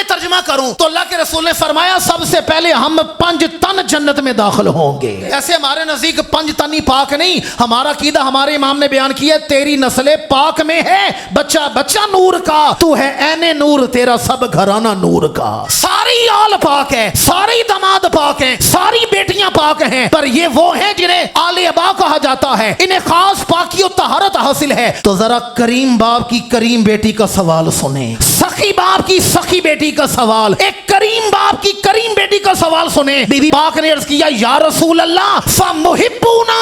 میں ترجمہ کروں تو اللہ کے رسول نے فرمایا سب سے پہلے ہم 5 تن جنت میں داخل ہوں گے. ایسے ہمارے نزدیک 5 تن ہی پاک نہیں, ہمارا عقیدہ ہمارے امام نے بیان کیا تیری نسل پاک میں ہے, بچہ بچہ نور کا, تو ہے عین نور, تیرا سب گھرانہ نور کا. ساری آل پاک ہے, ساری داماد پاک ہیں, ساری بیٹیاں پاک ہیں, پر یہ وہ ہیں جنہیں آل ابا کہا جاتا ہے, انہیں خاص پاکی و طہارت حاصل ہے. تو ذرا کریم باپ کی کریم بیٹی کا سوال سنیں, سخی باپ کی سخی بیٹی کا سوال, ایک کریم باپ کی کریم بیٹی کا سوال سنیں. بی بی پاک نے عرض کیا یا رسول اللہ فمحبونا,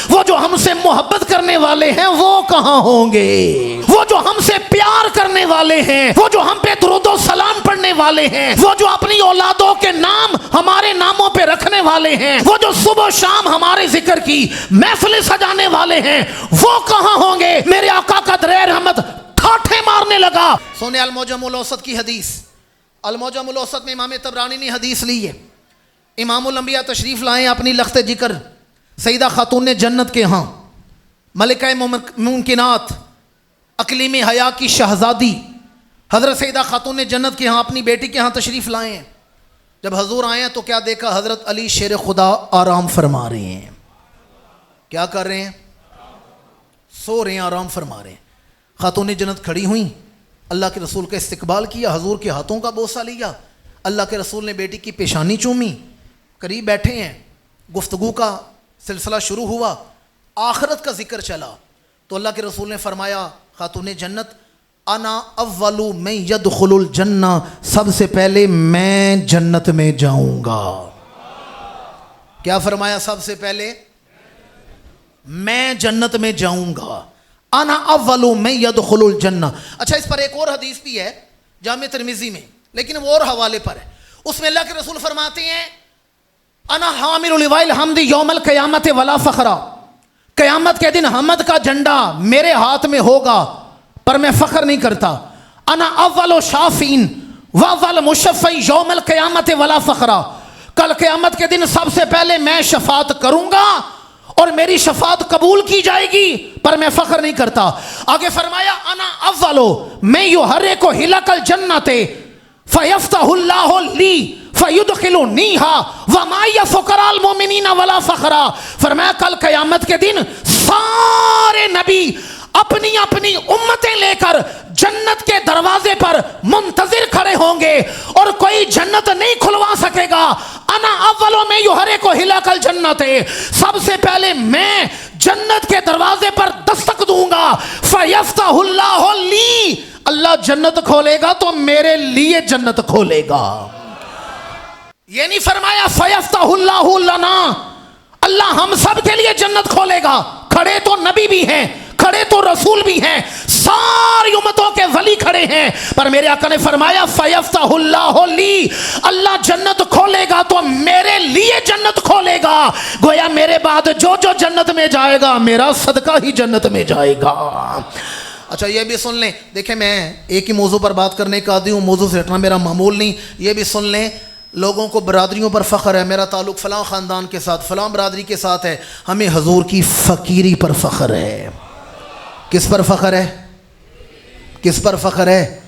وہ جو ہم سے محبت کرنے والے ہیں وہ کہاں ہوں گے؟ وہ جو ہم سے پیار کرنے والے ہیں, وہ جو ہم پہ درود و سلام پڑھنے والے ہیں, وہ جو اپنی اولادوں کے نام ہمارے ناموں پہ رکھنے والے ہیں, وہ جو صبح و شام ہمارے ذکر کی محفل سجانے والے ہیں, وہ کہاں ہوں گے؟ میرے آقا کا درے رحمت ٹھاٹھے مارنے لگا. سونے المعجم الاوسط کی حدیث, المعجم الاوسط میں امام طبرانی نے حدیث لی ہے. امام الانبیاء تشریف لائیں اپنی لخت جگر سیدہ خاتون جنت کے ہاں, ملکہ ممکنات, اقلیم حیا کی شہزادی حضرت سیدہ خاتون جنت کے ہاں اپنی بیٹی کے ہاں تشریف لائے ہیں. جب حضور آئے ہیں تو کیا دیکھا؟ حضرت علی شیر خدا آرام فرما رہے ہیں. کیا کر رہے ہیں؟ سو رہے ہیں, آرام فرما رہے ہیں. خاتون جنت کھڑی ہوئیں, اللہ کے رسول کا استقبال کیا, حضور کے ہاتھوں کا بوسہ لیا. اللہ کے رسول نے بیٹی کی پیشانی چومی, قریب بیٹھے ہیں, گفتگو کا سلسلہ شروع ہوا, آخرت کا ذکر چلا. تو اللہ کے رسول نے فرمایا خاتون جنت انا اول من يدخل الجنہ, سب سے پہلے میں جنت میں جاؤں گا. کیا فرمایا؟ سب سے پہلے میں جنت میں جاؤں گا. انا اول من يدخل الجنہ. اچھا, اس پر ایک اور حدیث بھی ہے جامع ترمذی میں, لیکن وہ اور حوالے پر ہے. اس میں اللہ کے رسول فرماتے ہیں انا حامل لواء الحمد یوم القیامت ولا فخرا, قیامت کے دن حمد کا جھنڈا میرے ہاتھ میں ہوگا پر میں فخر نہیں کرتا. انا اول شافین و اول مشفع یوم القیامت ولا فخرا, کل قیامت کے دن سب سے پہلے میں شفاعت کروں گا اور میری شفاعت قبول کی جائے گی پر میں فخر نہیں کرتا. آگے فرمایا انا اولو میں یحرک حلق الجنت فیفتح اللہ لی فیدخلنیہا ومعی فقراء المؤمنین ولا فخرا. فرمایا کل قیامت کے دن سارے نبی اپنی اپنی امتیں لے کر جنت کے دروازے پر منتظر کھڑے ہوں گے اور کوئی جنت نہیں کھلوا سکے گا. انا اولو میں یحرک حلق الجنت, سب سے پہلے میں جنت کے دروازے پر دستک دوں گا. فیفتح اللہ لی, اللہ جنت کھولے گا تو میرے لیے جنت کھولے گا. یہ نہیں فرمایا فیفتح اللہ لنا, اللہ ہم سب کے لیے جنت کھولے گا. کھڑے تو نبی بھی ہیں, کھڑے تو رسول بھی ہیں, ساری امتوں کے ولی کھڑے ہیں, پر میرے آقا نے فرمایا فیفتح اللہ لی, اللہ جنت کھولے گا تو میرے لیے جنت کھولے گا. گویا میرے بعد جو جو جنت میں جائے گا میرا صدقہ ہی جنت میں جائے گا. اچھا یہ بھی سن لیں, دیکھیں میں ایک ہی موضوع پر بات کرنے کا عادی ہوں, موضوع سے ہٹنا میرا معمول نہیں. یہ بھی سن لیں, لوگوں کو برادریوں پر فخر ہے, میرا تعلق فلاں خاندان کے ساتھ فلاں برادری کے ساتھ ہے, ہمیں حضور کی فقیری پر فخر ہے. کس پر فخر ہے؟ کس پر فخر ہے؟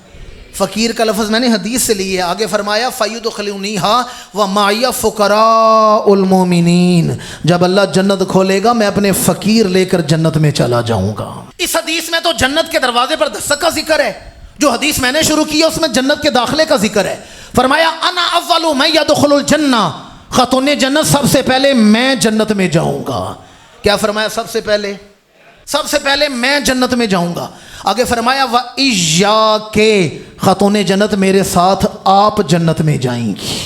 فقیر کا لفظ میں نے حدیث سے لی ہے. آگے فرمایا فَيُدْخِلُنِيهَا وَمَعِيَ فُقَرَاءُ الْمُؤْمِنِينَ, جب اللہ جنت کھولے گا میں اپنے فقیر لے کر جنت میں چلا جاؤں گا. اس حدیث میں تو جنت کے دروازے پر دستک کا ذکر ہے, جو حدیث میں نے شروع کی ہے اس میں جنت کے داخلے کا ذکر ہے. فرمایا انا اول من يدخل الجنہ, خاتون جنت سب سے پہلے میں جنت میں جاؤں گا. کیا فرمایا؟ سب سے پہلے, سب سے پہلے میں جنت میں جاؤں گا. آگے فرمایا وَإِيَّاكَ, خاتون جنت میرے ساتھ آپ جنت میں جائیں گی.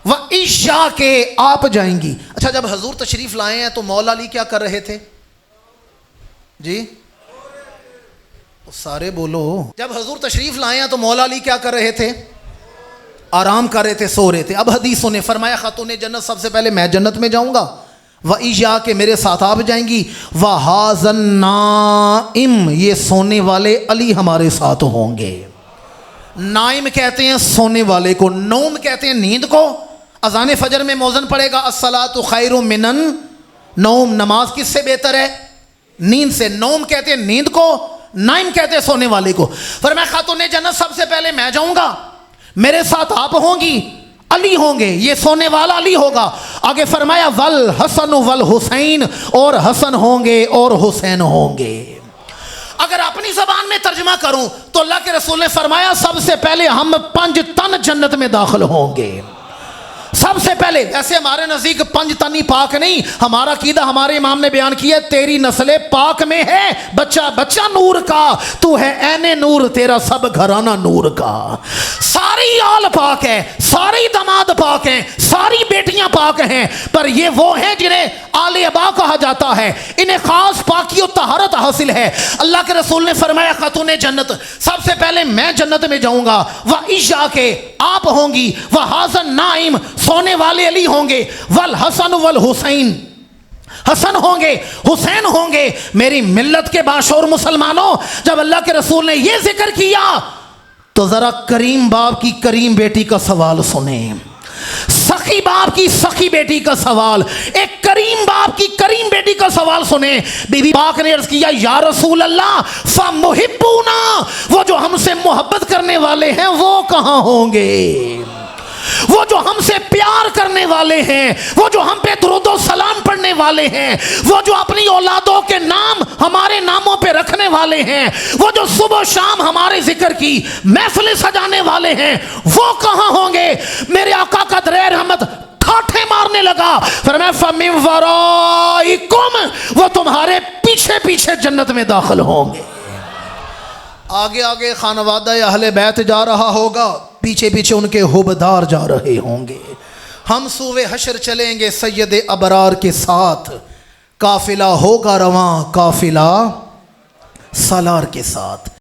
وَإِيَّاكَ, آپ جائیں گی. اچھا جب حضور تشریف لائے ہیں تو مولا علی کیا کر رہے تھے جی؟ سارے بولو. جب حضور تشریف لائے ہیں تو مولا علی کیا کر رہے تھے؟ آرام کر رہے تھے, سو رہے تھے. اب حدیثوں نے فرمایا خاتون جنت سب سے پہلے میں جنت میں جاؤں گا, وَإِيَّاكَ میرے ساتھ آپ جائیں گی, وَهَذَا النَّائِمُ یہ سونے والے علی ہمارے ساتھ ہوں گے. نائم کہتے ہیں سونے والے کو, نوم کہتے ہیں نیند کو. اذان فجر میں مؤذن پڑھے گا الصلاۃ خیر من النوم, نماز کس سے بہتر ہے؟ نیند سے. نوم کہتے ہیں نیند کو, نائم کہتے ہیں سونے والے کو. فرمایا خاتون جنت سب سے پہلے میں جاؤں گا, میرے ساتھ آپ ہوں گی، علی ہوں گے، یہ سونے والا علی ہوگا۔ آگے فرمایا ول حسن ول حسین، اور حسن ہوں گے اور حسین ہوں گے۔ اگر اپنی زبان میں ترجمہ کروں تو اللہ کے رسول نے فرمایا سب سے پہلے ہم 5 تن جنت میں داخل ہوں گے۔ سب سے پہلے، ایسے ہمارے نزدیک 5 تن ہی پاک نہیں، ہمارا عقیدہ ہمارے امام نے بیان کیا تیری نسل پاک میں ہے، بچہ نور کا، تو ہے عین نور، تیرا سب گھرانہ نور کا۔ ساری آل پاک ہے، ساری داماد پاک ہیں، ساری بیٹیاں پاک ہیں، پر یہ وہ ہیں جنہیں آل ابا کہا جاتا ہے، انہیں خاص پاکی و طہارت حاصل ہے۔ اللہ کے رسول نے فرمایا خاتون جنت، سب سے پہلے میں جنت میں جاؤں گا، وَإِشَا کے آپ ہوں گی، وَحَازَن نائم سونے والے علی ہوں گے، والحسن والحسین حسن ہوں گے، حسین ہوں گے۔ میری ملت کے باشعور مسلمانوں، جب اللہ کے رسول نے یہ ذکر کیا تو ذرا کریم باپ کی کریم بیٹی کا سوال سنیں، سخی باپ کی سخی بیٹی کا سوال، ایک کریم باپ کی کریم بیٹی کا سوال سنیں۔ بی بی پاک نے عرض کیا یا رسول اللہ فَمُحِبُّونَا، وہ جو ہم سے محبت کرنے والے ہیں وہ کہاں ہوں گے؟ وہ جو ہم سے پیار کرنے والے ہیں، وہ جو ہم پہ درود و سلام پڑھنے والے ہیں، وہ جو اپنی اولادوں کے نام ہمارے ناموں پہ رکھنے والے ہیں، وہ جو صبح و شام ہمارے ذکر کی محفلیں سجانے والے ہیں، وہ کہاں ہوں گے؟ میرے آقا کا درِ رحمت ٹھاٹھے مارنے لگا، فرمایا فَمِن وَرَائِكُمْ، وہ تمہارے پیچھے پیچھے جنت میں داخل ہوں گے۔ آگے آگے خانوادہ اہل بیت جا رہا ہوگا، پیچھے پیچھے ان کے حبدار جا رہے ہوں گے۔ ہم سوئے حشر چلیں گے سید ابرار کے ساتھ، قافلہ ہوگا رواں قافلہ سالار کے ساتھ۔